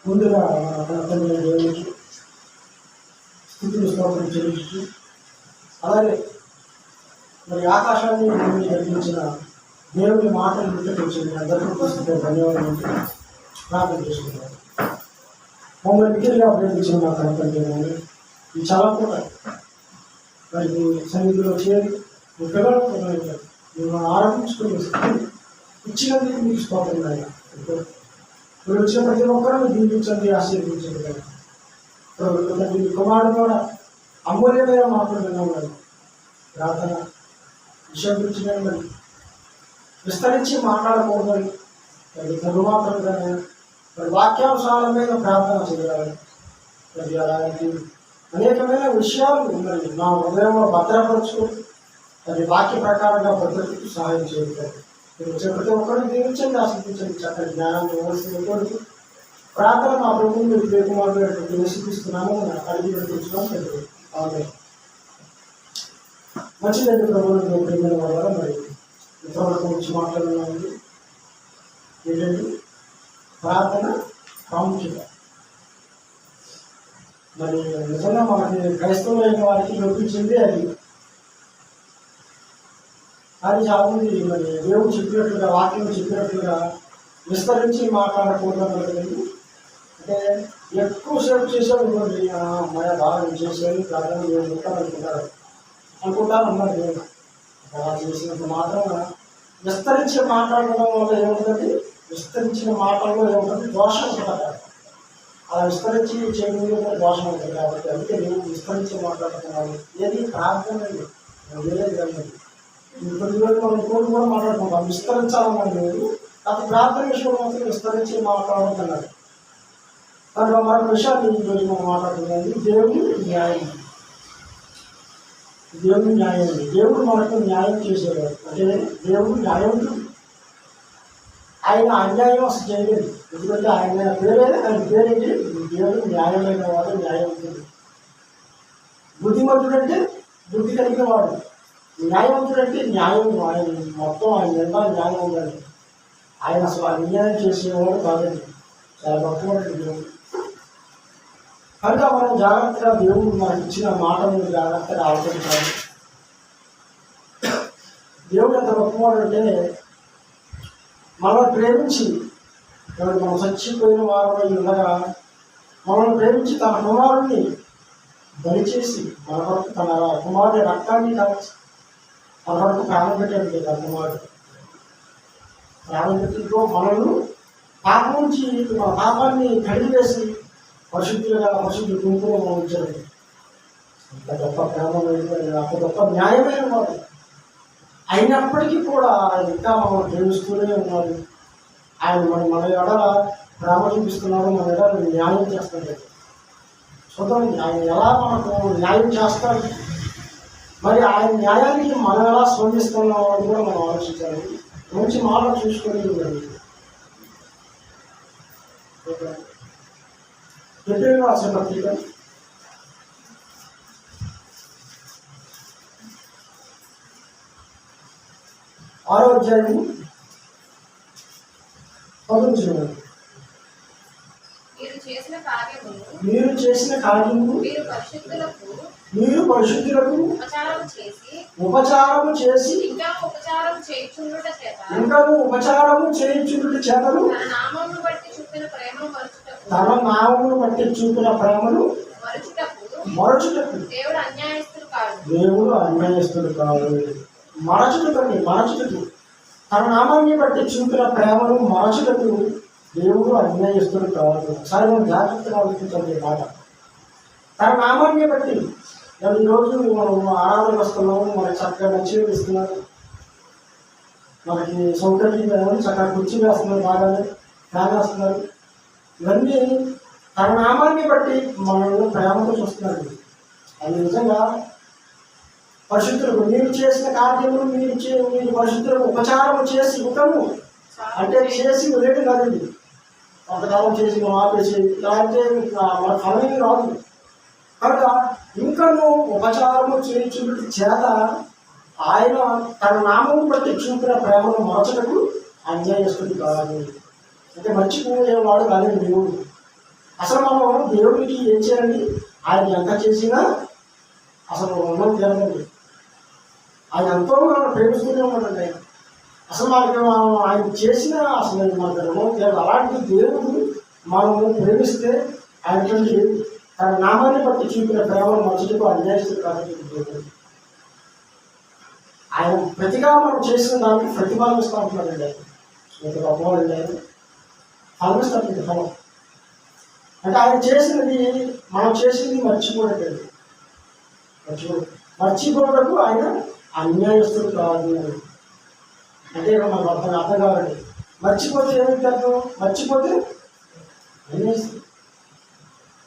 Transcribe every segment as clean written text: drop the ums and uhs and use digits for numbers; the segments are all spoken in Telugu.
ముందుగా మన తండ్రి దేవునికి స్థుతులు స్తోత్రం చెల్లించు. అలాగే మరి ఆకాశాన్ని భూమిని కల్పించిన దేవుని మాటలు గుర్తుకొచ్చింది అందరికీ పుస్తకం ధన్యవాదాలు ప్రార్థన చేసుకుంటారు. మమ్మల్ని మిగిలిగా ప్రేమించిన మా కనపడి ఈ చాలా కూడా మరి సన్నిధిలో చేరి మీ పిల్లలతో మేము ఆరంభించుకునే స్థితి ఇచ్చినందుకు మీకు స్తోత్రం ఆయన. మీరు వచ్చిన ప్రతి ఒక్కరూ దీవించండి, ఆశీర్వదించండి కదా. మీ కుమారుడు కూడా అమూల్యమైన మాటలు విన్నాను. ప్రార్థన విషయం గురించి మరి విస్తరించి మాట్లాడకూడదని మరి తరుమాత్రంగానే మరి వాక్యాంశాల మీద ప్రార్థన చేయాలి. మరి అలాంటి అనేకమైన విషయాలు మరి నా హృదయంలో భద్రపరచుకొని మరి వాక్య ప్రకారంగా భద్రతకు సహాయం చేయాలి. మీరు వచ్చే ప్రతి ఒక్కరిని దీవించండి, ఆశీర్వదించండి. చక్కటి జ్ఞానాన్ని ఇవ్వాల్సిన కోరుతూ ప్రార్థన మా ప్రభుత్వం మీరు ప్రేమమార్గం నిశ్చిస్తున్నాము అడిగి పెట్టుకుంటున్నాం. మంచిదండి ప్రభుత్వం ప్రేమ వల్ల మరి ఇంతవరకు గురించి మాట్లాడుతున్నామండి. ఏంటంటే ప్రార్థన ప్రాముఖ్యత మరి నిజంగా మనకి క్రైస్తవులైన వారికి చూపించింది అది చాలామంది మరి దేవుడు చెప్పినట్లుగా వాక్యం చెప్పినట్లుగా విస్తరించి మాట్లాడకూడదు. అంటే ఎక్కువసేపు చేసేది ఇవ్వండి, మన బాగా చేసేది ప్రార్థన అనుకుంటారు అన్నారు. దేవుడు అలా చేసినప్పుడు మాత్రం విస్తరించి మాట్లాడడం వల్ల ఏముంటుంది, విస్తరించిన మాటల్లో ఏముంటుంది, దోషం ఉంటుంది. అలా విస్తరించి చేయడం దోషం ఉంటుంది. కాబట్టి అందుకే నేను విస్తరించి మాట్లాడుతున్నాను. ఏది ప్రార్థన వేరేది కానీ కొన్ని రోజులు మనం ఇంకోటి కూడా మాట్లాడుకుంటాం. విస్తరించాలన్నా లేదు, అది ప్రార్థన విషయంలో మాత్రం విస్తరించి మాట్లాడుతున్నారు. దాంట్లో మరొక విషయాన్ని ఈరోజు మనం మాట్లాడుతున్నాం. దేవుని న్యాయం. దేవుని న్యాయం అండి. దేవుడు మనకు న్యాయం చేసేవాడు. అంటే దేవుడు న్యాయవంతుడు. ఆయన అన్యాయం అసలు చేయలేదు. ఎందుకంటే ఆయన పేరేంటి, దేవుడు న్యాయమైన వాడు, న్యాయవంతుడు. బుద్ధిమంతుడు అంటే బుద్ధి కలిగిన వాడు. న్యాయవంతుడు అంటే న్యాయం, ఆయన మొత్తం ఆయన ఎంత న్యాయం ఉండాలి. ఆయన అసలు అన్యాయం చేసేవాడు కాదండి. చాలా గొప్పవాడు దేవుడు. కనుక మనం జాగ్రత్తగా దేవుడు మనకి ఇచ్చిన మాటలను జాగ్రత్తగా ఆలోచించాలి. దేవుడు ఎంత గొప్పవాడు అంటే మనల్ని ప్రేమించి మనం చచ్చిపోయిన వారు ఉండగా మనల్ని ప్రేమించి తన కుమారుడిని బలిచేసి మన వరకు తన కుమారుడి రక్తాన్ని కాల్చి మన వరకు ప్రాణం పెట్టాడు. తన కుమారుడు ప్రాణం పెట్టితో మనల్ని పాపం నుంచి మన పాపాన్ని కడిగివేసి పరిశుద్ధ గుంపులో ఉంచాడు. అంత గొప్ప ప్రేమ, అంత గొప్ప న్యాయమైన వాడు. అయినప్పటికీ కూడా ఆయన ఇంకా మమ్మల్ని ప్రేమిస్తూనే ఉన్నాడు. ఆయన మన ఎడల ప్రేమ చూపిస్తున్నాడు, మన ఎడల న్యాయం చేస్తాడు. చూద్దాం ఆయన ఎలా మనకు న్యాయం చేస్తాడు, మరి ఆయన న్యాయానికి మనం ఎలా స్పందిస్తున్నామని కూడా మనం ఆలోచించాలి. మంచి మాట చూసుకొని ఎప్పుడు రాసిన పత్రిక 6వ అధ్యాయము 11. మీరు చేసిన కార్యము మీరు పరిశుద్ధులకు ఉపచారము చేసి ఇంకాను ఉపచారము చేయించుట చేతను తన నామమును బట్టి చూపిన ప్రేమను మరచుటకు దేవుడు అన్యాయస్తుడు కాదు. మరచుటకు తన నామాన్ని బట్టి చూపిన ప్రేమను మరచుటకు దేవుడు అన్యాయస్తుడు కాదు. ఒకసారి మనం జాగ్రత్తగా ఆలోచించండి మాట. తన నామాన్ని బట్టి ఈరోజు మనం ఆరాధన వస్తున్నాము, మనకి చక్కగా మంచిగా ఇస్తున్నారు, మనకి సౌకర్యం చక్కగా కుర్చీ వేస్తున్నారు, బాగానే ఫ్యాన్ వేస్తున్నారు. ఇవన్నీ తన నామాన్ని బట్టి మనల్ని ప్రేమతో చూస్తున్నారు. అది నిజంగా పరిశుద్ధులకు మీరు చేసిన కార్యములు మీరు పరిశుద్ధులకు ఉపచారం చేసి ఇవ్వటము అంటే చేసి రేటు కాదండి. కొంతకాలం చేసి మనం ఆపేసి ఇలా అంటే మన ఫలమేమి రాదు. కనుక ఇంకను ఉపచారము చేయించుట చేత ఆయన తన నామం బట్టి చూపిన ప్రేమను మరచటకు అన్యాయస్తుడు కాదు. అంటే మర్చిపోయేవాడు కాదు దేవుడు. అసలు మనం దేవుడికి ఏం చేయాలి? ఆయన ఎంత చేసినా అసలు మనం తీరదండి. ఆయన ఎంతో మనం ప్రేమిస్తూనే ఉన్నాడండి. ఆయన అసలు మనకి ఆయన చేసిన అసలు మనకు రుణం తీరదు. అలాంటి దేవుడు మనము ప్రేమిస్తే ఆయనకి తన నామాన్ని బట్టి చూపిన ప్రేమను మనుషులకు అన్యాయిస్తుంది కాబట్టి దేవుడు ఆయన ప్రతిగా మనం చేసిన దానికి ప్రతిఫలం ఇస్తూ ఉంటున్నాడండి. ఆయన గొప్పవాడండి. ఆయన ఫలం ఇస్తాడు. ఫలం అంటే ఆయన చేసినది మనం చేసింది మర్చిపోవడండి. మర్చిపోవడకు ఆయన అన్యాయస్తుడు కాదు. అంటే మనకు అర్థం కావాలండి. మర్చిపోతే ఏమిటి అర్థం? మర్చిపోతే అన్యాయస్తుడు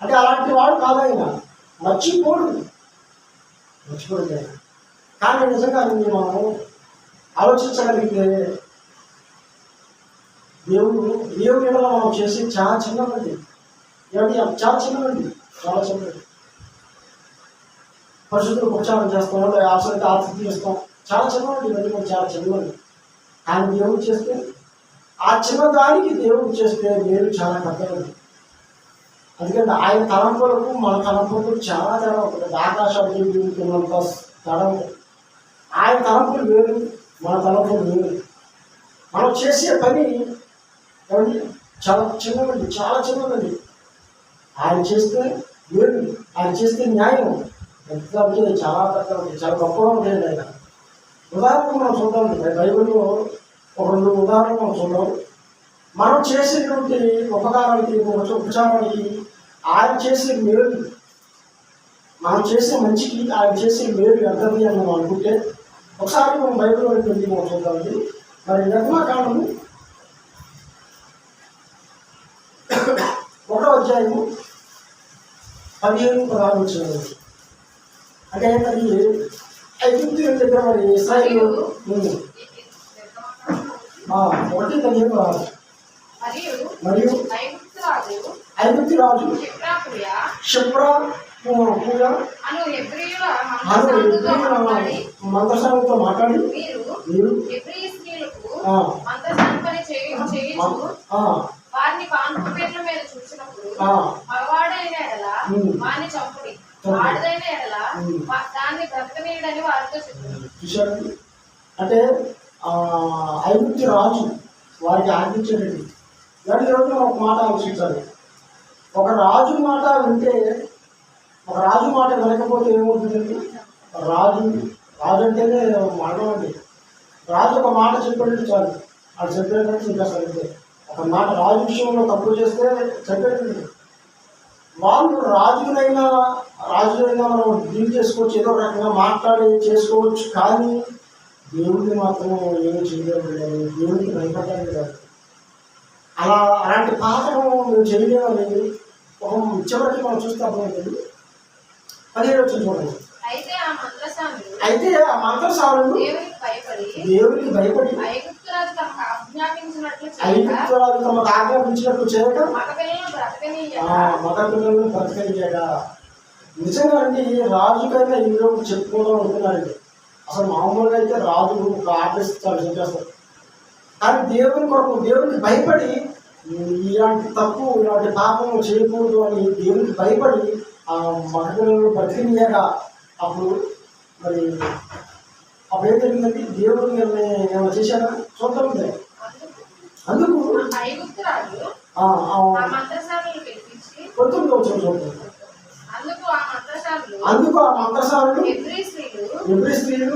అంటే అలాంటి వాడు కాదు ఆయన. మర్చిపోడు ఆయన. కానీ నిజంగా మనం ఆలోచించగలిగితే దేవుని మనం చేసి చాలా చిన్నదండి. ఏమంటే చాలా చిన్నదండి. చాలా చిన్నది. పరిశుద్ధులు ఉపచారం చేస్తాం, అవసరమైతే ఆతిథ్యం ఇస్తాం. చాలా చిన్నవండి. ఇవన్నీ మనం చాలా చిన్నవండి. కానీ దేవుడు చేస్తే ఆ చిన్నదానికి దేవుడు చేస్తే మీరు చాలా పెద్దవండి. ఎందుకంటే ఆయన తలంపులకు మన తలంపులకు చాలా తేడా ఉంటుంది. ఆకాశానికి ఉన్నంత తేడా ఉంటుంది. ఆయన తలంపులు వేరు, మన తలంపులు వేరు. మనం చేసే పని ఏమండి చాలా చిన్నదండి. చాలా చిన్నదండి. ఆయన చేస్తే వేరు, ఆయన చేస్తే న్యాయం ఎంతంటే చాలా పెద్ద చాలా గొప్పగా ఉంటుంది. ఆయన ఉదాహరణకు మనం చూద్దామండి. బైబిల్లో ఒక 2 ఉదాహరణలు మనం చూద్దాం. మనం చేసేటువంటి ఉపకారానికి ఉపచారానికి ఆయన చేసే మేలు, మనం చేసే మంచికి ఆయన చేసే మేలు ఎంతది అని మనం అనుకుంటే ఒకసారి మనం బైబిల్లోకి వెళ్ళి మనం చూద్దామండి. మరి నిర్మాకాండము 1వ అధ్యాయము 15-16 వచ్చింది. అంటే మరి ఐగుప్తు దగ్గర మరి ఇశ్రాయేలు 1:15 మరియు ఐగుప్తు రాజు షిప్రా మంత్రసాలతో మాట్లాడి మీరు చూశారండి. అంటే ఐగుప్తు రాజు వారికి ఆజ్ఞించాడండి. ఇలాంటి రోజు ఒక మాట ఆలోచించాలి. ఒక రాజు మాట వింటే, ఒక రాజు మాట వినకపోతే ఏమవుతుందండి? రాజు అంటేనే మరణం అండి. రాజు ఒక మాట చెప్పాడంటే చాలు, అది చెప్పేటట్టు ఇంకా సరిగ్గా ఒక మాట రాజు విషయంలో తప్పు చేస్తే చెప్పేటండి. వాళ్ళు రాజునైనా మనం డీల్ చేసుకోవచ్చు, ఏదో రకంగా మాట్లాడి చేసుకోవచ్చు. కానీ దేవుడిని మాత్రం ఏమీ చేయలేము. దేవుడికి భయపడడానికి కాదు. అలాంటి పాత్రను మేము చేయలేమని ఒక చివరికి మనం చూస్తే అర్థమవుతుంది. 17 వచ్చిన చూడండి. అయితే ఆ మంత్రసారులు దేవుడికి భయపడి ఐగుప్తు రాజు తమకు ఆజ్ఞాపించినట్లు చేయక మగ పిల్లలను బ్రతకనియక. నిజంగా అండి రాజుకైనా ఇందులో చెప్పుకోవడం అనుకున్నారండి. అసలు మామూలుగా అయితే రాజు ఒక ఆఫీస్ చాలా చెప్పేస్తారు. కానీ దేవుని కొరకు దేవునికి భయపడి ఇలాంటి తప్పు ఇలాంటి పాపం చేయకూడదు అని దేవునికి భయపడి ఆ మగపిల్లలను బ్రతికినీయగా అప్పుడు మరి అప్పుడు ఏం జరిగిందండి? దేవుడు ఏమైనా చేశారా? చూద్దాం. అందుకు పొద్దున్న వచ్చిన చూద్దాం. అందుకు ఆ మంత్రసారులు ఎబ్రీ స్త్రీలు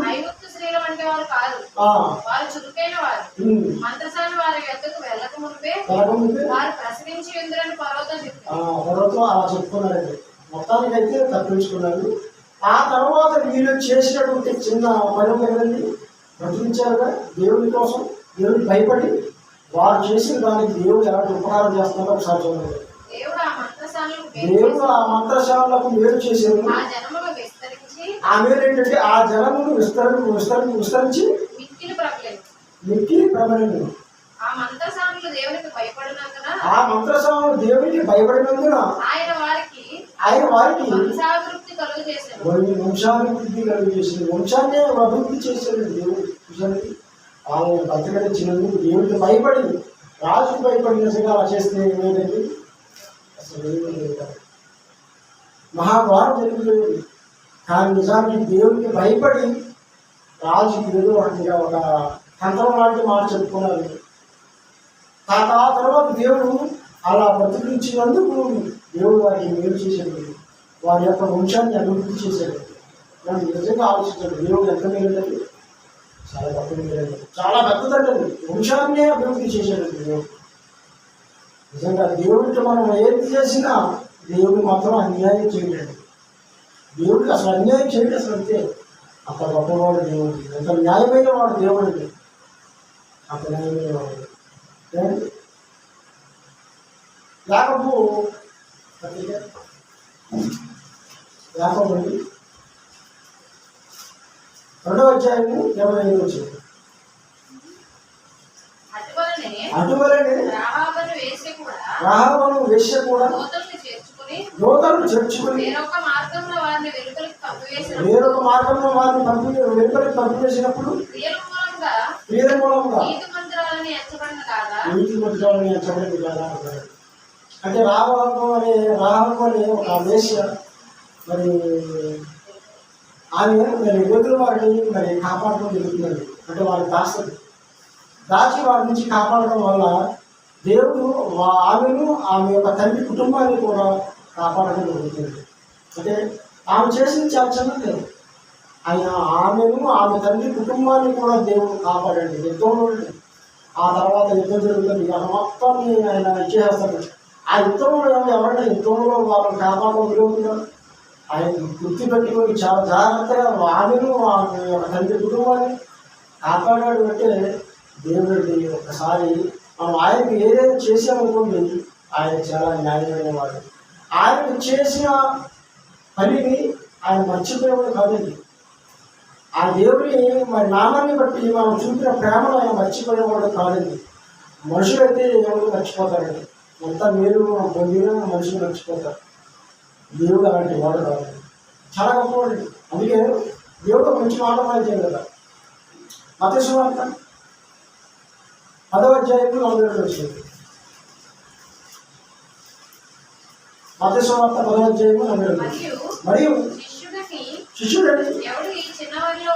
పర్వతం అలా చెప్పుకున్నారండి. మొత్తానికైతే తప్పించుకున్నారు. ఆ తర్వాత వీళ్ళు చేసినటువంటి చిన్న పని కదండి, బ్రతికించారుగా దేవుని కోసం. దేవుడికి భయపడి వారు చేసిన దానికి దేవుడు ఎలాంటి ఉపకారం చేస్తున్నారో ఒకసారి చూడండి. దేవుడు ఆ మంత్రశాలకు మేలు చేశారు. ఆ మేలు ఏంటంటే ఆ జలమును విస్తరించి మిక్కిలి ప్రబలింది. ఆ మంత్రసానులు దేవునికి భయపడినందున ఆయన వారికి వంశాభివృద్ధి కలుగు చేసింది. వంశాన్ని అభివృద్ధి చేశాడు దేవుడు. చూసండి, వాళ్ళని బతకరించినందుకు దేవుడికి భయపడి, రాజుకు భయపడి నిజంగా అలా చేస్తే ఏమైందండి? అసలు ఏమీ లేదు. మహాభారతం జరిగిపోయింది. కానీ నిజానికి దేవుడికి భయపడి రాజుకి ఏదో ఒక తంత్రం లాంటి మాట చెప్పుకున్నారు. ఆ తర్వాత దేవుడు అలా బ్రతికించినందుకు దేవుడు వారికి మేలు చేశాడు, వారి యొక్క వంశాన్ని అభివృద్ధి చేశాడు. మనం నిజంగా ఆలోచించాడు, దేవుడు ఎంత మేలండి, చాలా గొప్ప మేలండి, చాలా పెద్దదండి, వంశాన్నే అభివృద్ధి చేశాడండి దేవుడు. నిజంగా దేవుడికి మనం ఏది చేసినా దేవుడు మాత్రం అన్యాయం చేయలేడు. దేవుడికి అసలు అన్యాయం చేయడం అసలు అంతే. అంత గొప్పవాడు దేవుడు, ఎంత న్యాయమైన వాడు దేవుడు అండి, అంత న్యాయమైన వాడు. యాకోబు అండి 2వ అధ్యాయము 25వ వచనం. అటువలనే రాహాబును వేశ్య కూడా దూతలను చేర్చుకుని వేరొక మార్గంలో వారిని వెలుపలికి పంపివేసినప్పుడు క్రియల మూలంగా నీతి మందిరాలని ఎంచబడింది కాదా. అంటే రాహాబు అనే ఒక వేశ్య, మరి ఆమె మరి యోధుల వారిని మరి కాపాడడం జరుగుతున్నది. అంటే వారిని దాచి వారి నుంచి కాపాడడం వల్ల దేవుడు ఆమెను ఆమె యొక్క తండ్రి కుటుంబాన్ని కూడా కాపాడడం జరుగుతుంది. అంటే ఆమె చేసింది చాలా చిన్నది. ఆయన ఆమెను ఆమె తండ్రి కుటుంబాన్ని కూడా దేవుడు కాపాడండి యుద్ధంలో. ఆ తర్వాత యుద్ధం జరుగుతుంది, ఆ మొత్తాన్ని ఆయన ఇచ్చేస్తాడు. ఆ యుద్ధంలో ఎవరైనా యుద్ధంలో వాళ్ళని కాపాడడం జరుగుతున్నారు. ఆయన గుర్తు పెట్టుకొని చాలా జాగ్రత్తగా ఆమెను ఆమె యొక్క తండ్రి కుటుంబాన్ని కాపాడాడు. అంటే దేవుడి ఒకసారి మనం ఆయనకు ఏదైనా చేసామనుకోండి, ఆయన చాలా న్యాయమైన వాడు. ఆయనకు చేసిన పనిని ఆయన మర్చిపోయేవాడు కాదండి. ఆ దేవుని మరి నామాన్ని బట్టి మనం చూపిన ప్రేమను ఆయన మర్చిపోయేవాడు కాదండి. మనుషులైతే ఎవరు మర్చిపోతారండి, అంతా మీరు పొందిన మనుషులు మర్చిపోతారు. దేవుడు అలాంటి వాడు కాదు, చాలా గొప్పవాడు. అందుకే దేవుడు మంచి మాట మాట్లాడాడు కదా. మత్తయి సువార్త 10వ అధ్యాయంలో 42వ వచనం. మత్తయి సువార్త 10వ అధ్యాయంలో 42. మరియు శిష్యుడని ఎవడు ఈ చిన్నవారిలో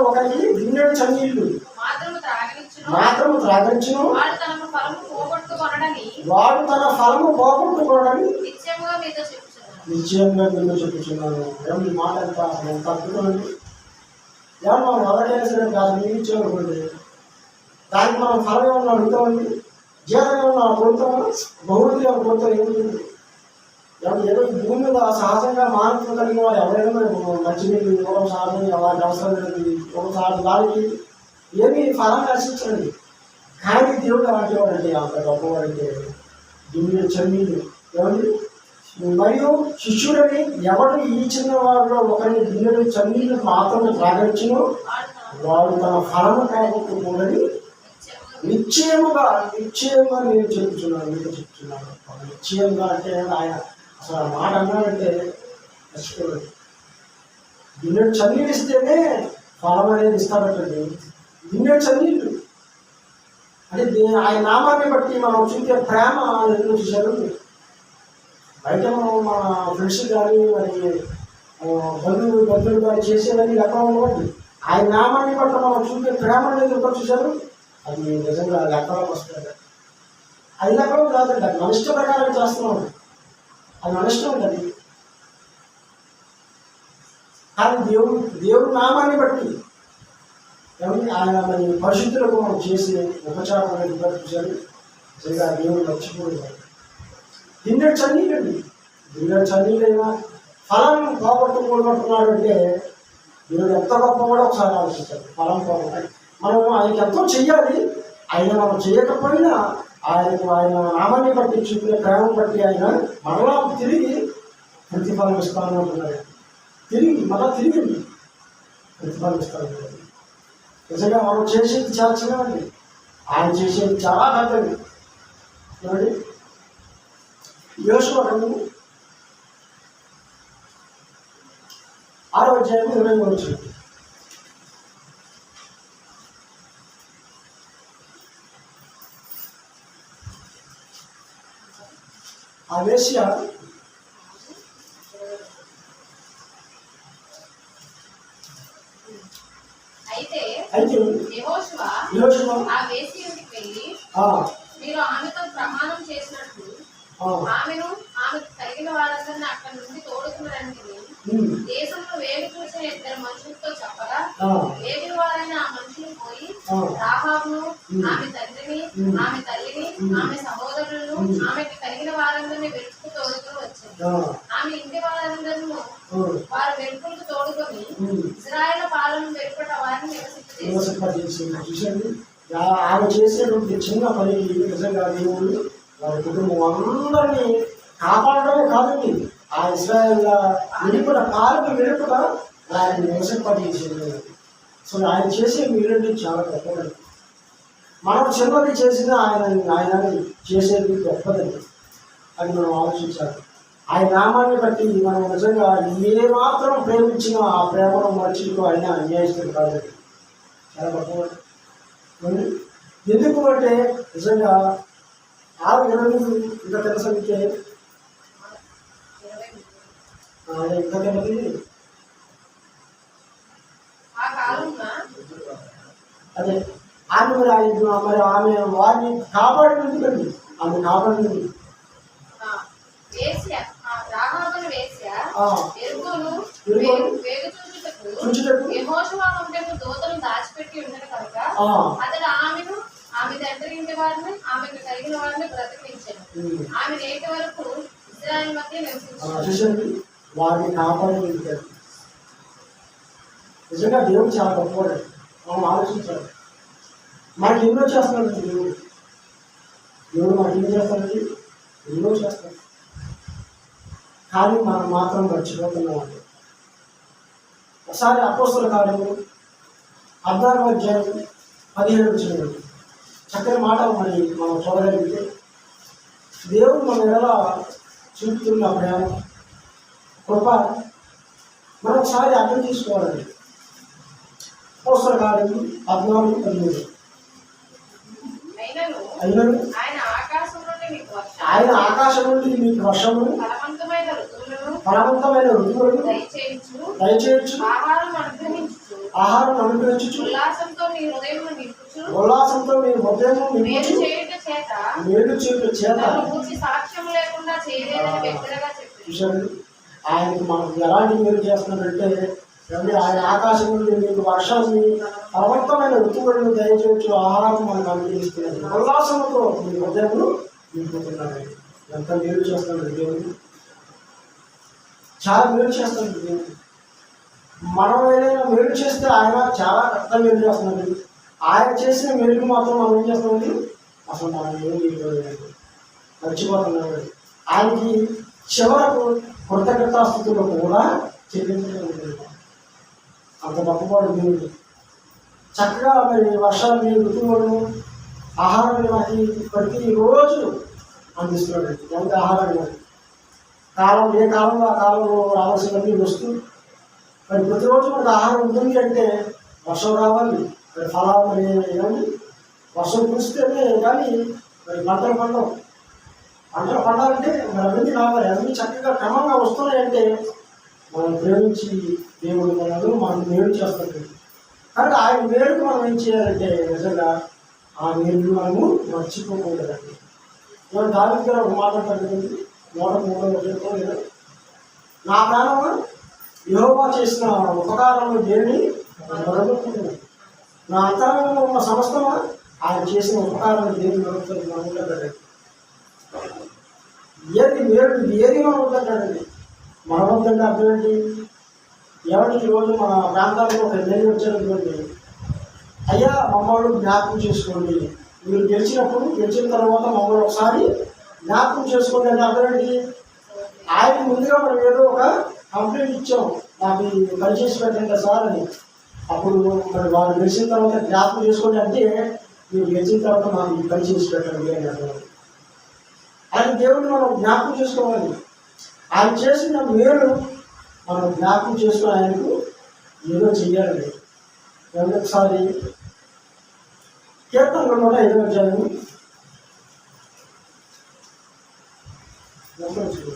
ఒకరికి గిన్నెడు చన్నీళ్లు మాత్రము త్రాగించును వాడు తన ఫలము పోగొట్టుకొనడని నిశ్చయంగా మీతో చెప్పుచున్నాను. ఈ మాట ఎంత తప్పుకోండి. ఏమన్నా మనం ఎవరికైనా సరే కాదు మీరు ఇచ్చేవాడుకోండి, దానికి మనం ఫలం ఏమన్నా అడుగుతామండి, జీతం ఏమన్నా కోరుతామా, బహుమతి ఏమన్నా కోరుతాం? ఏముంటుంది? ఏదో ఈ భూమి మీద సహజంగా మానవ కలిగిన వారు ఎవరైనా మంచినీళ్ళు ఇవ్వడం సహజంగా వారికి అవసరం లేదు, ఒకసారి దానికి ఏమీ ఫలం దర్శించండి. కానీ దేవుడు అలాంటి వాడండి, అంత గొప్పవాడంటే గిన్నె చన్నీళ్ళు ఏమండి. మరియు శిష్యుడని ఎవడు ఈ చిన్న వారిలో ఒకరిని గిన్నెలు చన్నీళ్ళు మాత్రమే త్రాగించును వాడు తన ఫలము పోగొట్టుకోనని నిశ్చయముగా నేను చెప్తున్నాను, మీకు చెప్తున్నాను. నిశ్చయంగా అంటే ఆయన అసలు ఆ మాట అన్నాడంటే మర్చిపోలేదు. గిన్నెడు చన్నీళ్ళు ఇస్తేనే ఫలం అనేది ఇస్తాడటండి. గిన్నెడు చన్నీళ్ళు అంటే ఆయన నామాన్ని బట్టి మనం చూసే ప్రేమ ఎందుకు చూశారు. బయట మనం మన ఫ్రెండ్స్ కానీ మరి బంధువులు కానీ చేసేవన్నీ లెక్కలో ఉండవండి. ఆయన నామాన్ని బట్టి మనం చూసే ప్రేమ అనేది ఎప్పుడు చూశారు, అది నిజంగా లెక్కలోకి వస్తుంది. అది లెక్కలో కాదండి, అది మన ఇష్ట ప్రకారం చేస్తున్నాం, అది మన ఇష్టం ఉంటుంది. కానీ దేవుడు నామాన్ని బట్టి ఆయన మరి పరిశుద్ధులకు మనం చేసే ఉపచారం అనేది చూశారు. నిజంగా దేవుడు మర్చిపోయింది. గిన్నెడు చన్నీళ్ళండి, గిన్నెడు చన్నీళ్ళైనా ఫలం పోగొట్టుకోగొట్టుకున్నాడు అంటే దేవుడు ఎంత గొప్ప కూడా ఒకసారి ఆలోచించాలి. ఫలం పోగొట్టాలి, మనం ఆయనకి ఎంతో చెయ్యాలి. ఆయన మనం చేయకపోయినా ఆయన నామాన్ని బట్టి చూపిన ప్రేమ బట్టి ఆయన మరలా తిరిగి ప్రతిఫలం ఇస్తాను అంటున్నాడు. తిరిగి ప్రతిఫలం ఇస్తాను. నిజంగా మనం చేసేది చాలా చిన్నవండి, ఆయన చేసేది చాలా పెద్దది. చూడండి యోషువ 6వ అధ్యాయం 20వ వచనం. ఆ వేశ్య అయితే యెహోషువ ఆ వేశ్య ఇంటికి వెళ్ళి మీరు ఆమెతో ప్రమాణం చేసినట్లు ఆమెను ఆమెకు కలిగిన వారందరినీ అక్కడి నుండి తోడుకున్నారని దేశంలో వేలు చూసిన ఇద్దరు మనుషులతో చెప్పగా వేగిన వారైన ఆ మనుషులు పోయి రాహాబును ఆమె తండ్రిని ఆమె తల్లిని ఆమె సహోదరులను ఆమెకు కలిగిన వారందరినీ వెతుకు తోడుకుని వచ్చారు. ఆమె ఇంటి వారందరూ వారు వెతుకులకు తోడుకొని ఇశ్రాయేలు పాలన వెలుపట వారిని నివసింపజేసింది. ఆమె చేసేటువంటి చిన్న పనికి నిజంగా దేవుడు వారి కుటుంబం అందరినీ కాపాడటమే కాదండి, ఆ ఇశ్రాయేల్ వెలుపట పాలన వెలుపట ఆయన నివసింపజేసింది. సో ఆయన చేసే మీరంటే చాలా గొప్పది. మనం చిన్నది చేసినా ఆయన చేసేది గొప్పదండి. అది మనం ఆలోచించాలి. ఆయన నామాన్ని బట్టి మనం నిజంగా ఏ మాత్రం ప్రేమించినా ఆ ప్రేమను మర్చితో ఆయన అన్యాయిస్తుంది కాదండి. చాలా గొప్పవాడు. ఎందుకు అంటే నిజంగా 6:20 ఇంకా తెలుసంటే ఇంకా తెలియదు. అదే ఆమె మరి ఆమె వారిని కాపాడినందుకండి, ఆమె కాపాడినది దాచిపెట్టి ఉండదు కనుక అతడు ఆమెను ఆమె తండ్రి ఇంటి వారిని ఆమెకు కలిగిన వారిని బ్రతికించాడు. ఆమె నేటి వరకు ఇశ్రాయేలు మధ్య నివసించాడు. వారిని కాపాడి నిజంగా దేవుడు చాలా గొప్పవాడు. మనం ఆలోచించాలి. మనకి ఎన్నో చేస్తున్నాడు దేవుడు. దేవుడు మనకి ఏం చేస్తాడండి? ఎన్నో చేస్తాడు. కానీ మనం మాత్రం మర్చిపోతున్నామండి. ఒకసారి అపోస్తల కార్యము 14వ అధ్యాయం 17వ వచనం చక్కని మాట మరి మనం చూడగలిగితే, దేవుడు మన ఎలా చూపుతున్న ప్రేమ కృప మనం ఒకసారి అర్థం తీసుకోవాలండి. అపోస్తల కార్యము 14:17 ఆయన ఆకాశం నుండి మీకు వర్షమును ఫలవంతమైన ఋతువులను దయచేయచ్చు, ఆహారం అనుగ్రహించు, ఉల్లాసంతో మీ హృదయం మేలు చేయుట చేత ఆయనకు మనకు ఎలాంటి మేలు చేస్తున్నాడంటే, ఆయన ఆకాశం నుండి మీకు వర్షాన్ని ఫలవంతమైన ఋతువులను దయచేయచ్చు, ఆహారం మనకు అనుగ్రహిస్తున్నాడు, ఉల్లాసంతో మీ హృదయములు నింపుతున్నాడు. ఎంత మేలు చేస్తున్నాడు దేవుడు, చాలా మేలు చేస్తున్నాడు దేవుడు. మనం ఏదైనా మేలు చేస్తే ఆయన చాలా పెద్ద మేలు చేస్తున్నాడు. ఆయన చేసిన మేలుకు మాత్రం మనం ఏం చేస్తామండి? అసలు మనం ఏమి మర్చిపోతున్నాడు. ఆయనకి చివరకు కృతజ్ఞతాస్థుతులు కూడా చెల్లించడం. అంత గొప్పవాడు దేవుడు. చక్కగా మరి వర్షాన్ని ఋతువులను ఆహారాన్ని మనకి ప్రతిరోజు అందిస్తున్నాడు. ఎంత ఆహారాన్ని కాలం ఏ కాలంలో ఆ కాలంలో రావాల్సినవన్నీ వస్తూ మరి ప్రతిరోజు మనకు ఆహారం ఉంటుంది అంటే వర్షం రావాలి, మరి ఫలాలు మరి ఏమి వర్షం కురిస్తేనే కానీ మరి పంటలు పండాలంటే మరి అవన్నీ రావాలి. అవన్నీ చక్కగా క్రమంగా వస్తున్నాయంటే మనం ప్రేమించి దేవుడు మనం మేలు చేస్తాడు. కనుక ఆయన మేలుకు మనం ఏం చేయాలంటే నిజంగా ఆ మేలు మనము మర్చిపోకూడదండి. మనం దావీదు గారు ఒక మాట అంటారు, 103 నా ప్రాణము యెహోవా చేసిన ఉపకారంలో దేని మరొకతున్నాను, నా అంతరంగంలో ఉన్న సమస్తము ఆయన చేసిన ఉపకారం దేని మరొకటి. ఏది మేలు ఏది మనం వద్దంటాడండి. మన వద్దంటే అర్థం ఏంటి? ఎవరికి ఈరోజు మన ప్రాంతాల్లో ఒక ఎమ్మెల్యే వచ్చారనుకోండి, అయ్యా మమ్మల్ని జ్ఞాపకం చేసుకోండి, మీరు గెలిచిన తర్వాత మమ్మల్ని ఒకసారి జ్ఞాపకం చేసుకోండి అంటే అర్థం ఏంటి? ఆయన ముందుగా మనం ఏదో ఒక కంప్లైంట్ ఇచ్చాం, నాకు పని చేసి పెట్టండి సార్ అని. అప్పుడు మరి వాళ్ళు గెలిచిన తర్వాత జ్ఞాపకం చేసుకోండి అంటే మీరు గెలిచిన తర్వాత మాకు ఈ పని చేసి పెట్టండి అని అర్థం. ఆయన దేవుడిని మనం జ్ఞాపకం చేసుకోవాలి. ఆయన చేసిన మేలు మనం జ్ఞాపకం చేసుకుని ఆయనకు ఏదో చెయ్యాలండి. ఒకసారి కీర్తన 105వ అధ్యాయం యెహోవాకు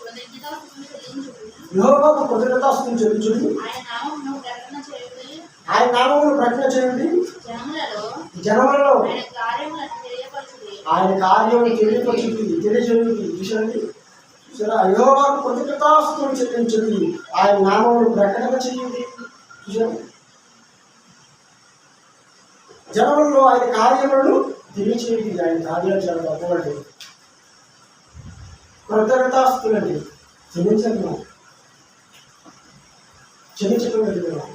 కృతజ్ఞతాస్తుతులు చెల్లించుడి. యెహోవాకు కృతజ్ఞతాస్తుతులు చెల్లించుడి. ఆయన నామమును ప్రకటన చేయుడి. ఆయన నామమును ప్రకటన చేయండి. జనములలో ఆయన కార్యములను తెలియపరచుడి. ఆయన కార్యములను తెలియజేయుడి. చూడండి, చూసారా? యెహోవాకు కృతజ్ఞతాస్తుతులు చెల్లించుడి. ఆయన నామమును ప్రకటన చేయండి. చూసారా? జనములలో ఆయన కార్యములను తెలియచేయండి. ఆయన కార్యాలు చాలా గొప్పవండి. కృతజ్ఞతాస్తుతులండి. చెల్లించండి. చెల్లించడం వెళ్ళిపోయాం.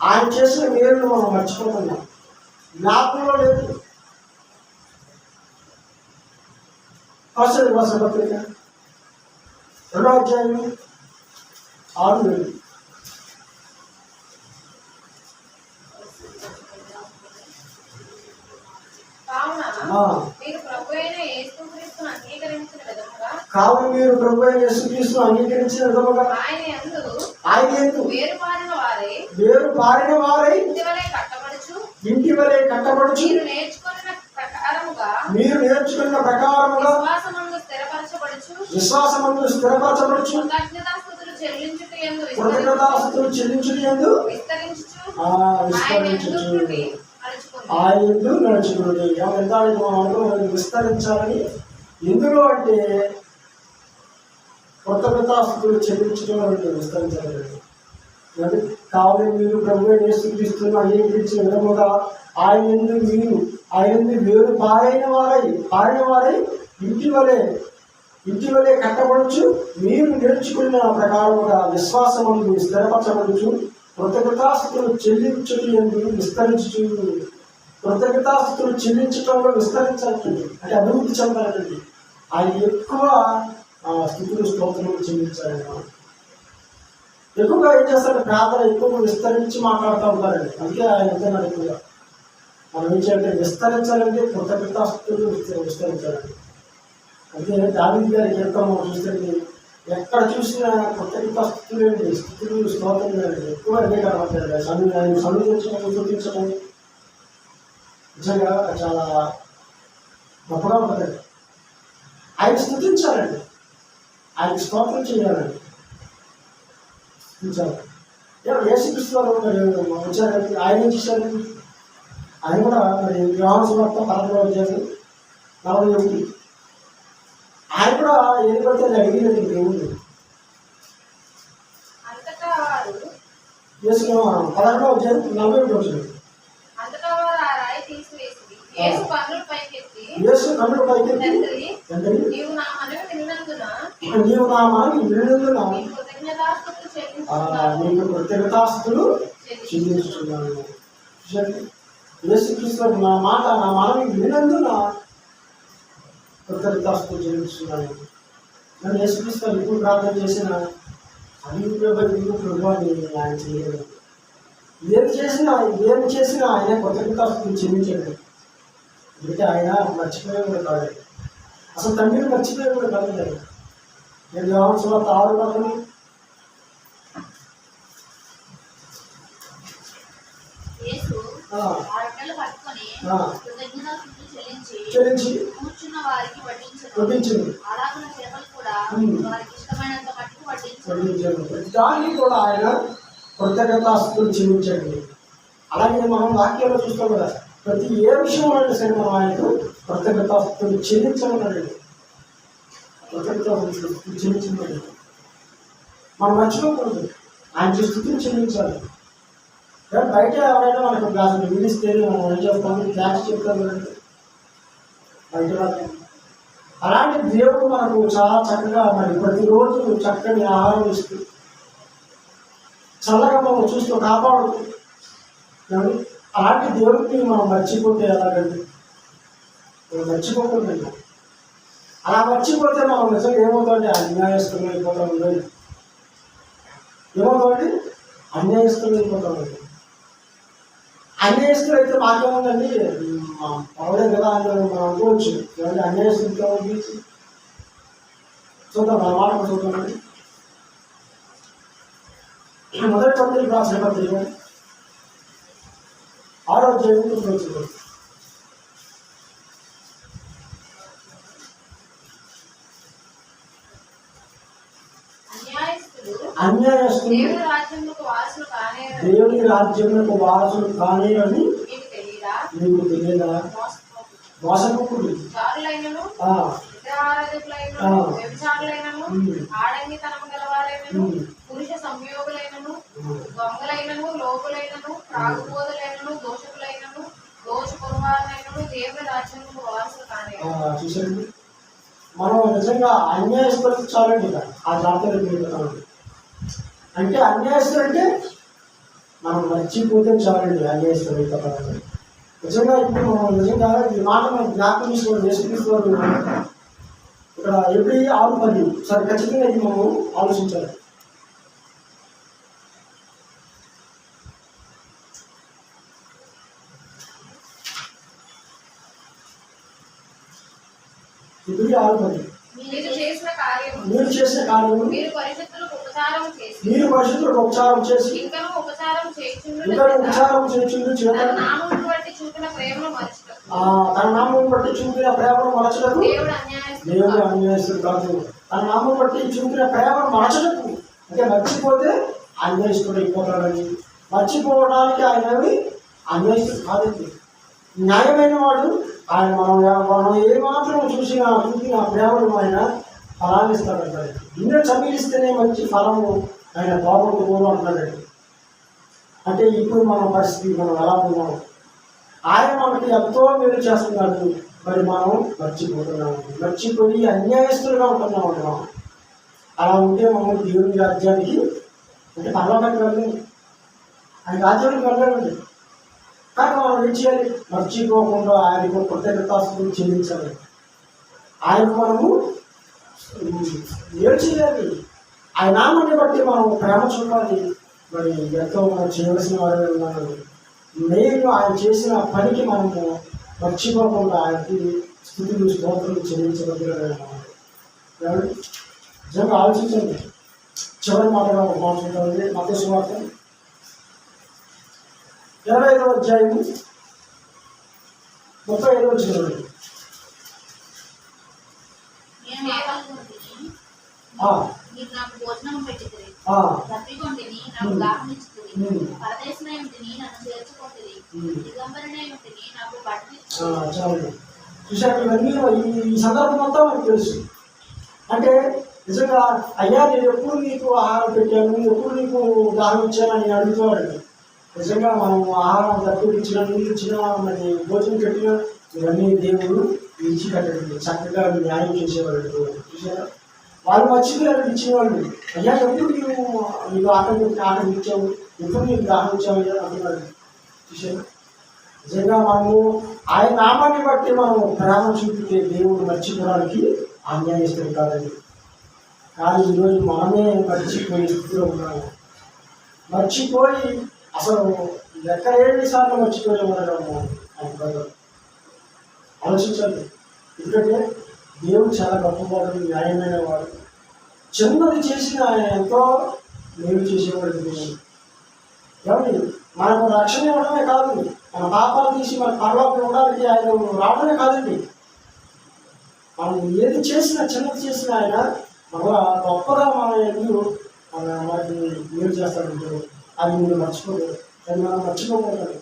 ఆయన చేసిన మేలును మనం మర్చిపోతున్నాం. జ్ఞాపకంలో లేదు. ఫస్ట్ వాస పత్రిక 2వ అధ్యాయం 6 కావున మీరు ప్రభు అయిన యేసుక్రీస్తును అంగీకరించిన విధముగా ఆయన యందు వేరుపారిన వారై ఇంటి వలె కట్టబడుచు మీరు నేర్చుకున్న ప్రకారముగా విశ్వాసమందు స్థిరపరచబడుచు కృతజ్ఞతాస్తుతులు చెల్లించుట యందు విస్తరించుచు ఆయన యందు నడుచుకుని మనం విస్తరించాలని. ఎందులో అంటే కృతజ్ఞతాస్తుతులు చెల్లించడం అంటే విస్తరించాలండి. కావాలి మీరు ప్రభు యేసుక్రీస్తును అంగీకరించిన విధముగా ఆయన వేరు పారిన వారై ఇంటి వలె కట్టబడుచు మీరు నేర్చుకున్న ప్రకారముగా విశ్వాసమందు స్థిరపరచబడుచు కృతజ్ఞతాస్తుతులు చెల్లించుట యందు విస్తరించు. కృతజ్ఞతాస్తుతులు చెల్లించడంలో విస్తరించాలండి, అంటే అభివృద్ధి చెందాలండి. ఆయన ఎక్కువ స్థుతులు స్తోత్రములు చెల్లించాలి. ఎక్కువగా ఏం చేస్తారు? ప్రార్థన ఎక్కువగా విస్తరించి మాట్లాడుతూ ఉంటారండి. అందుకే ఆయన అంటున్నారు ఎక్కువగా మనం ఏం చేయాలంటే విస్తరించాలంటే కృతజ్ఞతాస్తుతులు విస్తరించాలండి. అందుకే దావీదు గారి కీర్తన మనం చూస్తే ఎక్కడ చూసినా కృతజ్ఞతాస్తుతులు స్థుతులు స్తోత్రం ఎక్కువ అదే కనబడతారు. ఆయన సన్నిధించడం చూపించడం నిజంగా చాలా గొప్పగా ఉంటుందండి. ఆయన స్థుతించాలండి, ఆయన స్తోత్రం చేయాలండి. యేసుక్రీస్తు వారు వచ్చారండి. ఆయన ఏం చేశారు? ఆయన కూడా మరి యోహాను సువార్త 11వ అధ్యాయం 41 ఆయన కూడా ఏది పడితే అది అడిగినట్టు దేవుడు యేసు 11వ అధ్యాయం 41 వచ్చింది. యేసు కన్నులు పైకెత్తి నీవు నా మనవి విన్నందున నీకు కృతజ్ఞతాస్తుతులు చెల్లించుతున్నాను. యేసుక్రీస్తు నా మనవి విన్నందున కృతజ్ఞతాస్తుతులు చెల్లించుతున్నాను. నన్ను యేసుక్రీస్తు ఇప్పుడు ప్రార్థన చేసిన అది ప్రభుత్వాన్ని ఆయన చేయలేదు. ఏమి చేసినా ఆయన కృతజ్ఞతాస్తుతులు చెల్లించండి. అంటే ఆయన మర్చిపోయే కూడా కాదు, అసలు తండ్రిని మర్చిపోయే కూడా కాదు. నేను యోహాను సువార్త 6 చెల్లించి వడ్డించింది. దాన్ని కూడా ఆయన కృతజ్ఞతాస్తుతులు చెల్లించండి. అలాగే మనం వాక్యాల్లో చూస్తాం కదా, ప్రతి ఏ విషయంలో అయినా సరే మనం ఆయనకు కృతజ్ఞతాస్తుతులు చెల్లించమన్నాడండి. కృతజ్ఞతాస్తుతులు చెల్లించమన్నాడు. మనం మర్చిపోకూడదు, ఆయన స్థుతులు చెల్లించాలి. బయట ఎవరైనా మనకు గ్లాసు మిగిలిస్తే మనం ఏం చేస్తాము? థ్యాంక్స్ చెప్తాం కదండి బయట. అలాంటి దేవుడు మనకు చాలా చక్కగా మరి ప్రతిరోజు చక్కని ఆహారం ఇస్తూ చల్లగా మనం చూస్తూ కాపాడుతూ, అలాంటి దేవుడిని మనం మర్చిపోతే ఎలాగండి? మర్చిపోకూడదండి. అలా మర్చిపోతే మనం నిజంగా ఏమవుతుందంటే అన్యాయస్తులు అయిపోతాం. ఏమవుతామండి? అన్యాయస్తులు అయిపోతామండి. అన్యాయస్తులు అయితే మాకేముందండి, పర్వాలేదు కదా అని మనం అనుకోవచ్చు. ఏమంటే అన్యాయస్తులతో బీచ్ చూద్దాం, ఆ మాట చూద్దామండి. మొదటి 9 రాసిన పత్రిక 6వ అధ్యాయం 9వ వచనం. రాజ్యములకు వారసులు కాని అని మీకు తెలియదా? మీకు తెలియదా? మోసపోకుడు, జారులైనను, విగ్రహారాధకులైనను, వ్యభిచారులైనను, ఆడంగితనము గలవారైనను, పురుష సంయోగులైనను, దొంగలైనను, లోకులైనను, త్రాగుబోతులైనను, దోషకులైనను, దోషకులైనను దేవుని రాజ్యములకు వారసులు కాని. చూసండి, మనం నిజంగా అన్యాయస్తులకు చాలండి ఆ జాతర. అంటే అన్యాయస్తులు అంటే మనం మర్చిపోతే చాలండి అన్యాయస్తులు అయిపోతారు. నిజంగా ఇప్పుడు మనం నిజంగా ఈ మాట మనం జ్ఞాపకం చేసుకోవడం చేసుకునేవాడు ఇక్కడ ఎవ్రీ 6 సరే ఖచ్చితంగా ఇది మనం ఆలోచించాలి. ఎవ్రీ 6 మీరు చేసిన కార్యము, మీరు పరిశుద్ధులకు ఉపచారం చేసి ఇంకను ఉపచారం చేయుచుండు తన నామమును బట్టి చూపిన ప్రేమను మరచుటకు దేవుడు అన్యాయస్తుడు కాదు. తన నామం బట్టి చూపిన ప్రేమను మరచుటకు అంటే మర్చిపోతే అన్యాయస్తుడు అయిపోతాడని, మర్చిపోవడానికి ఆయనవి అన్యాయస్తుడు కాదండి. న్యాయమైన వాడు ఆయన. మనం ఏమాత్రం చూపిన ప్రేమను ఆయన ఫలాన్నిస్తాడంటాడు. గిన్నె చమిలిస్తేనే మంచి ఫలము ఆయన పోగొట్టుకోను అంటాడండి. అంటే ఇప్పుడు మన పరిస్థితి మనం ఎలా ఉన్నాం, ఆయన మనకి ఎంతో మేలు చేస్తున్నాడు, మరి మనం మర్చిపోతున్నాము. మర్చిపోయి అన్యాయస్తులుగా ఉంటున్నాము. మనం అలా ఉంటే మనం దేవుని రాజ్యానికి అంటే పర్లోకానికి వెళ్ళండి, ఆయన రాజ్యానికి వెళ్ళండి. కానీ మనం ఏం చేయాలి? మర్చిపోకుండా ఆయనకు కృతజ్ఞతాస్తుతులు చెల్లించాలి. ఆయనకు మనము ఏం చేయాలి? ఆయన నామాన్ని బట్టి మనం ప్రేమ చూడాలి. మరి ఎంతో మనం చేయవలసిన వారే ఉన్నాను. మెయిన్ ఆయన చేసిన పనికి మనము మర్చిపోకుండా ఆయనకి స్థుతులు స్తోత్రాలు చెల్లించబడ్డారు. నిజంగా ఆలోచించండి. చివరి మాటగా ఒక మాట ఉంటుంది. మత్తయి సువార్త 25వ అధ్యాయము 35వ వచనం. మీరు నాకు భోజనం పెట్టింది, తప్పికొంటిని, నాకు దాహమిచ్చుతుంది, పరదేశమై ఉంటుంది, నన్ను చేర్చుకుంటుంది, దిగంబరనై ఉంటుంది, నాకు బట్టలు. చూసారు, ఇవన్నీ ఈ సందర్భం అంతా మనకు తెలుసు. అంటే నిజంగా అయ్యా నేను ఎప్పుడు నీకు ఆహారం పెట్టాను, ఎప్పుడు నీకు దాహం ఇచ్చాను అని అడుగుతాడు. నిజంగా మనం ఆహారం తక్కువ ఇచ్చినా, నీళ్ళు ఇచ్చినా, మరి భోజనం పెట్టినా ఇవన్నీ దేవుడు ఇచ్చి కట్టండి. చక్కగా న్యాయం చేసేవాడు. చూసారా, వాళ్ళు మర్చిపోయారు ఇచ్చేవాళ్ళు. అయ్యా ఎప్పుడు నీకు ఆటలు ఇచ్చావు, ఎప్పుడు నీకు దాహం ఇచ్చావు అంటున్నాడు. చూసారా, నిజంగా మనము ఆయన నామాన్ని బట్టి మనం ప్రేమ చూపితే దేవుడు మర్చిపోవడానికి అన్యాయస్తుడు కాదండి. కానీ ఈరోజు మనమే మర్చిపోయే స్థితిలో ఉన్నాము. మర్చిపోయి అసలు ఎక్కడ ఎన్నిసార్లు మర్చిపోయి ఉండడము ఆయన ఆలోచించండి. ఎందుకంటే దేవుడు చాలా గొప్పవాడు, న్యాయమైన వాడు. చిన్నది చేసిన ఆయన ఎంతో మేలు చేసేవాడు. ఏమండి, మనకు రక్షణ ఇవ్వడమే కాదు, మన పాపాలు తీసి మన పరలోకం ఉండడానికి ఆయన రావడమే కాదండి. మనం ఏది చేసినా, చిన్నది చేసినా ఆయన మళ్ళా గొప్పగా మన ఎందుకు మనకి మేలు చేస్తాడంటే అది మీరు మర్చిపోలేదు. అది మనం మర్చిపోకూడదు.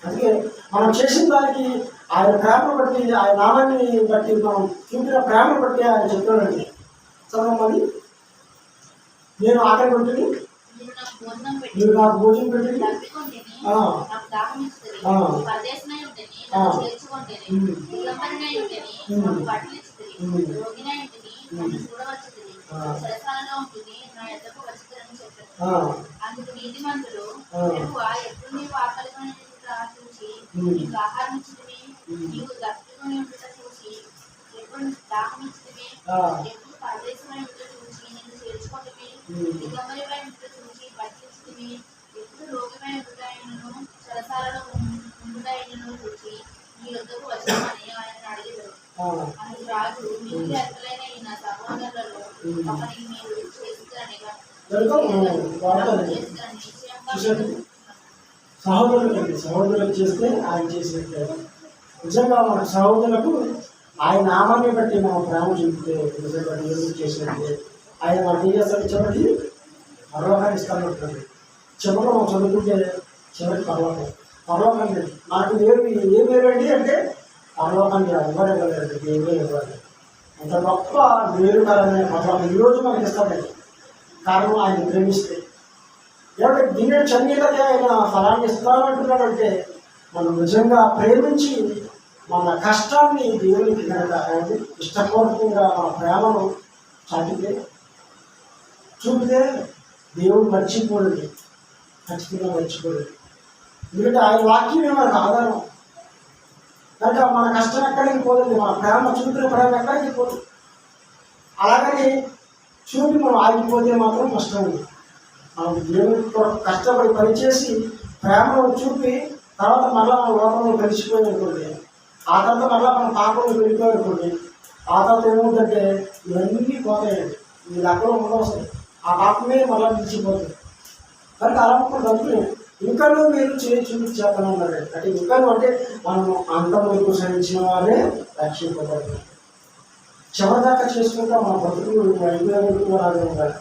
అందుకే మనం చేసిన దానికి ఆయన ప్రేమను బట్టి, ఆయన నామాన్ని బట్టి, మనం చూపిన ప్రేమను బట్టి ఆయన చెప్పాడండి. చదవమని, నేను ఆకలి కొట్టుని, మీరు నాకు భోజనం పెట్టి, అందుకు నీతిమంతుడు, ఎప్పుడు నీవు ఆకలిగా చూసి నీకు ఆహారం ఇచ్చినవి, నీవు దప్పికొని ఉండట చూసి ఎప్పుడు దాహం ఇచ్చినవి, ఎప్పుడు పరదేశమై ఉండట చూసి నేను చేర్చుకుంటవి, దిగంబరిపై ఉండట చూసి బట్టిచ్చినవి, ఎప్పుడు రోగమై ఉండుటైనను చెరసాలలో ఉండుటైనను చూసి నీ యొద్దకు వచ్చామని ఆయన అడిగారు. అందుకు రాజు, మీకు అర్థలైన ఈ నా సహోదరులలో ఒకరిని మీరు చేస్తారనిగా సహోదరులకు చేస్తే ఆయన చేసినట్టే. నిజంగా మన సహోదరులకు ఆయన నామాన్ని బట్టి మనం ప్రేమ చూపితే నిజంగా దేవుడు చేసినట్టే. ఆయన మనకి ఏం చేస్తాడు? చివరికి పరలోకాన్ని ఇస్తానంటుంది. చివరిలో మనం చదువుకుంటే చివరికి పరలోకం. పరలోకాన్ని నాకు ఏం వేరండి అంటే పరలోకాన్ని ఇవ్వలేదు, దేవుడే ఇవ్వాలి. అంత గొప్ప వేరుకరమైన పరలోకం ఈరోజు మనకి ఇస్తాడండి. కారణం ఆయన ప్రేమిస్తే. ఏమంటే గిన్నె చన్నీళ్ళకే ఆయన ఫలాన్ని ఇస్తానంటున్నాడంటే మనం నిజంగా ప్రేమించి మన కష్టాన్ని దేవునికి కనుక ఇష్టపూర్వకంగా మన ప్రేమను చూపితే దేవుడు మర్చిపోలేదు, ఖచ్చితంగా మర్చిపోలేదు. ఎందుకంటే ఆయన వాక్యమే మనకు ఆధారం కనుక మన కష్టం ఎక్కడికి పోతుంది, మన ప్రేమ చూపిన ప్రేమ ఎక్కడికి పోతుంది. అలాగని చూపి మనం ఆగిపోతే మాత్రం కష్టం ఉంది. మనం దేవుడితో కష్టపడి పనిచేసి ప్రేమను చూపి తర్వాత మళ్ళీ మన లోకంలో కలిసిపోయిననుకోండి, ఆ తర్వాత మళ్ళీ మన పాపంలో వెళ్ళిపోయిననుకోండి, ఆ తర్వాత ఏమవుతుందంటే ఇవన్నీ పోతాయండి. ఈ లెక్కలో ఉండవసరం, ఆ పాపమే మళ్ళీ నిలిచిపోతుంది. కనుక అలా డబ్బులు ఇంకనూ మీరు చూపించేతనే ఉన్నాడు. అంటే ఇంకనూ అంటే మనం అంతవరకు సహించిన వారే రక్షింపబడతారు. చివరిదాకా చేసుకుంటా మన బతుకులు రాజే ఉండాలి.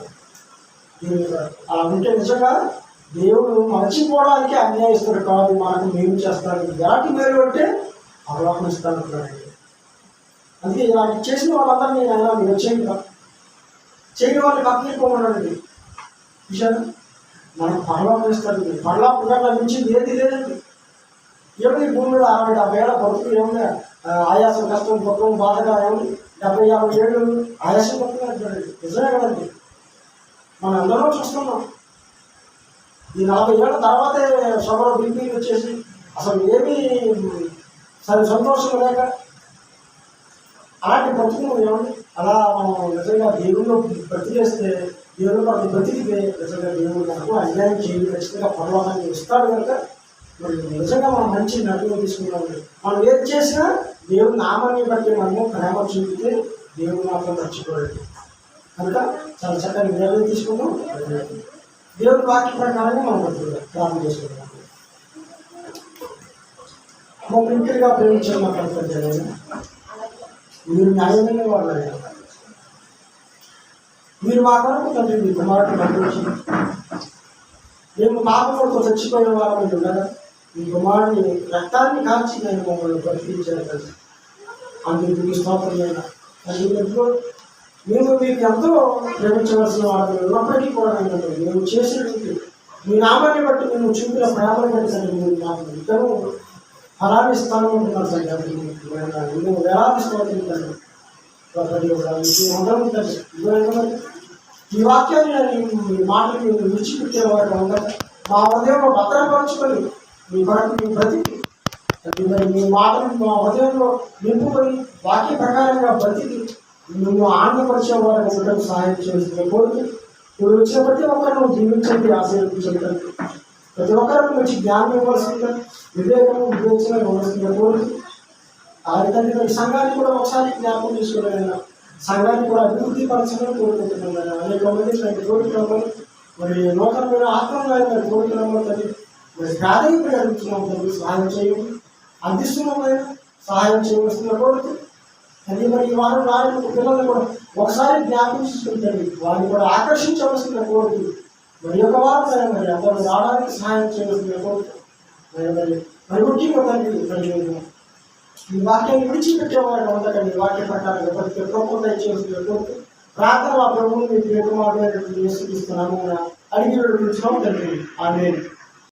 అలా ఉంటే నిజంగా దేవుడు మర్చిపోవడానికి అన్యాయిస్తాడు కాదు, మనకు మేలు చేస్తాడు. ఎలాంటి మేలు అంటే అవలోకనం ఇస్తానంటున్నాడండి. అందుకే ఇలాంటి చేసిన వాళ్ళందరినీ నేను మీరు చేయని వాళ్ళకి అప్పగిపోమన్నాడండి. విషయాలు మనకు పరలోకం ఇస్తాడు. పరలోకంగా లభించింది ఏది లేదండి. ఏమి భూమిలో 60-70 ఏళ్ళ బతుకు ఏమన్నా ఆయాసం, కష్టం, దుఃఖం, బాధగా ఏమి 70-50 ఏళ్ళు ఆయాసం పడుతున్నట్టు నిజమే కదండి. మనం అందరూ చూస్తున్నాం. ఈ 40 ఏళ్ళ తర్వాతే షుగర్, బీపీ వచ్చేసి అసలు ఏమీ సంతోషం లేక అలాంటి బ్రతుకులు ఏమండి. అలా మనం నిజంగా దేవుళ్ళు బ్రతికేస్తే, దేవుడు మనకు బ్రతికితే నిజంగా దేవుడు మనకు అన్యాయం చేయాలి, ఖచ్చితంగా పరలోకాన్ని ఇస్తాడు. కనుక మరి నిజంగా మనం మంచి నటులు తీసుకున్నామండి. మనం ఏది చేసినా దేవుడు నామాన్ని బట్టి మనము ప్రేమ చూపితే దేవుడు మాత్రం మర్చిపోయాడు. కనుక చాలా చక్కగా నిర్ణయం తీసుకున్నాం. దేవుడి వాక్య ప్రకారంగా మనం బతుకుతాం, ప్రార్థన చేసుకుంటాం. ఇంటిగా ప్రేమించడం మాట్లాడుతుంటే మీరు న్యాయమైన వాళ్ళు. మీరు మా కొరకు తండ్రి మీ కుమారుడు పంపించి మేము పాపంతో చచ్చిపోయిన వారు ఉండగా మీ కుమారుని రక్తాన్ని కాల్చి నేను మమ్మల్ని పరిశీలించాను కదా. అందుకు స్తోత్రమైన మేము మీకు ఎంతో ప్రేమించవలసిన వారు ఉన్నప్పటికీ కూడా మేము చేసినటువంటి మీ నామాన్ని బట్టి మేము చూపిన ప్రేమను బట్టి సరే మీరు నాకు ఇద్దరు ఫలాన్ని స్థానం ఉంటున్నారు సార్. మేము వేలాది స్తోత్రించాను. ఈ వాక్యాన్ని ఈ మాటలు విడిచిపెట్టేవారు ఉండగా మా హృదయంలో భద్రపరచుకొని మీ కొరకు మీ బ్రతికి మరి మీ మాటలు మా హృదయంలో నింపుకొని వాక్య ప్రకారంగా బ్రతికి నువ్వు ఆనందపరిచేవారు ఉండడం సహాయం చేసిన కోరిక ఇప్పుడు వచ్చిన ప్రతి ఒక్కరు జీవించండి, ఆశీర్వదించండి. ప్రతి ఒక్కరు మంచి జ్ఞానం ఇవ్వాల్సిందిగా, వివేకము వివేచన ఇవ్వాల్సిందిగా కోరిక. అలాగే సంఘాన్ని కూడా ఒకసారి జ్ఞాపకం తీసుకున్నాను. సంఘాన్ని కూడా అభివృద్ధి పరచడం కోరుకుంటున్నాను. అనేక మంది కోరుకున్నాము. మరి నూతనమైన ఆత్మీయ కోరుకున్నాము. తల్లి మరి ప్రాధాన్యత అడుగుతున్నాము. తల్లి సహాయం చేయండి, అందిస్తున్నాము, సహాయం చేయవలసిన కోరిక. అది మరి ఈ వారం రాని పిల్లల్ని కూడా ఒకసారి జ్ఞాపకం చేసుకుంటండి, వారిని కూడా ఆకర్షించవలసిన కోరిక. మరి ఒక వారం మరి అందరూ రావడానికి సహాయం చేయవలసిన కోరిక. మరి ముఖ్యంగా తండ్రి ఈ వాక్యాన్ని విడిచిపెట్టేవారు ఉండకండి. వాక్య ప్రకారంగా ప్రతి ఒక్క దయచేసిన కోరిక. ప్రార్థన ఆ ప్రభువుని మీకు ఎక్కువ అడిగి తండ్రి. ఆమె